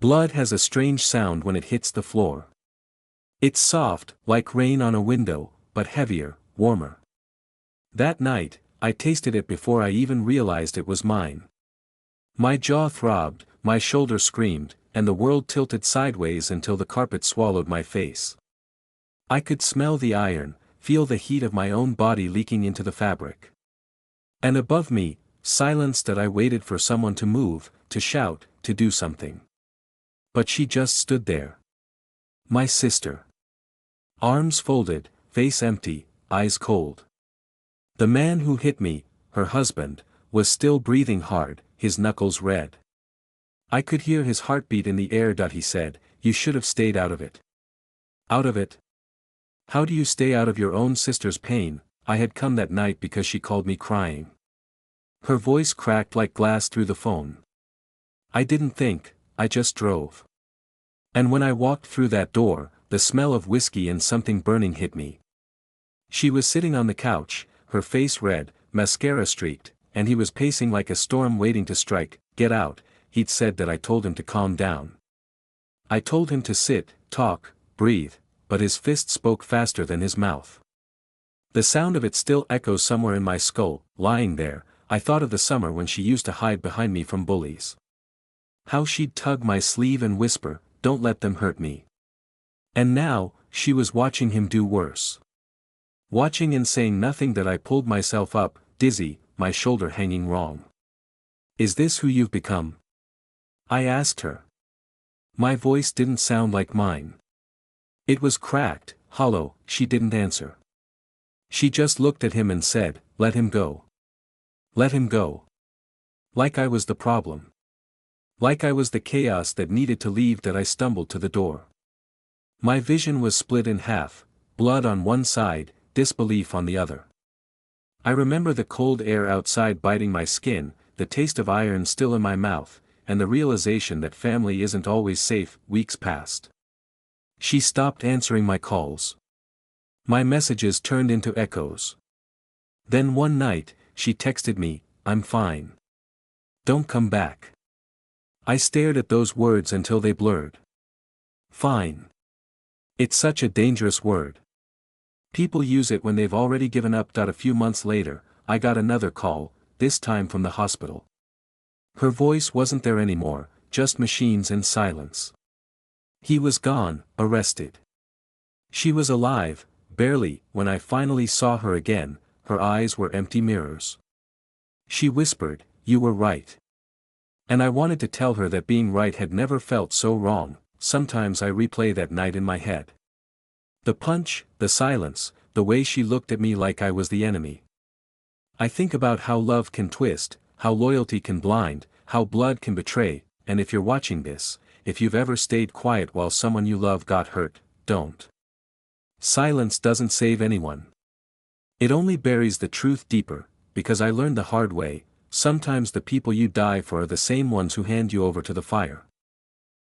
Blood has a strange sound when it hits the floor. It's soft, like rain on a window, but heavier, warmer. That night, I tasted it before I even realized it was mine. My jaw throbbed, my shoulder screamed, and the world tilted sideways until the carpet swallowed my face. I could smell the iron, feel the heat of my own body leaking into the fabric. And above me, silence that I waited for someone to move, to shout, to do something. But she just stood there. My sister. Arms folded, face empty, eyes cold. The man who hit me, her husband, was still breathing hard, his knuckles red. I could hear his heartbeat in the air. He said, "You should have stayed out of it." Out of it? How do you stay out of your own sister's pain? I had come that night because she called me crying. Her voice cracked like glass through the phone. I didn't think, I just drove. And when I walked through that door, the smell of whiskey and something burning hit me. She was sitting on the couch, her face red, mascara streaked, and he was pacing like a storm waiting to strike. "Get out," he'd said. That I told him to calm down. I told him to sit, talk, breathe, but his fist spoke faster than his mouth. The sound of it still echoes somewhere in my skull. Lying there, I thought of the summer when she used to hide behind me from bullies. How she'd tug my sleeve and whisper, "Don't let them hurt me." And now, she was watching him do worse. Watching and saying nothing. That I pulled myself up, dizzy, my shoulder hanging wrong. "Is this who you've become?" I asked her. My voice didn't sound like mine. It was cracked, hollow. She didn't answer. She just looked at him and said, "Let him go. Let him go." Like I was the problem. Like I was the chaos that needed to leave. That I stumbled to the door. My vision was split in half, blood on one side, disbelief on the other. I remember the cold air outside biting my skin, the taste of iron still in my mouth, and the realization that family isn't always safe. Weeks passed. She stopped answering my calls. My messages turned into echoes. Then one night, she texted me, "I'm fine. Don't come back." I stared at those words until they blurred. Fine. It's such a dangerous word. People use it when they've already given up. A few months later, I got another call, this time from the hospital. Her voice wasn't there anymore, just machines and silence. He was gone, arrested. She was alive, barely. When I finally saw her again, her eyes were empty mirrors. She whispered, "You were right." And I wanted to tell her that being right had never felt so wrong. Sometimes I replay that night in my head. The punch, the silence, the way she looked at me like I was the enemy. I think about how love can twist, how loyalty can blind, how blood can betray. And if you're watching this, if you've ever stayed quiet while someone you love got hurt, don't. Silence doesn't save anyone. It only buries the truth deeper, because I learned the hard way, sometimes the people you die for are the same ones who hand you over to the fire.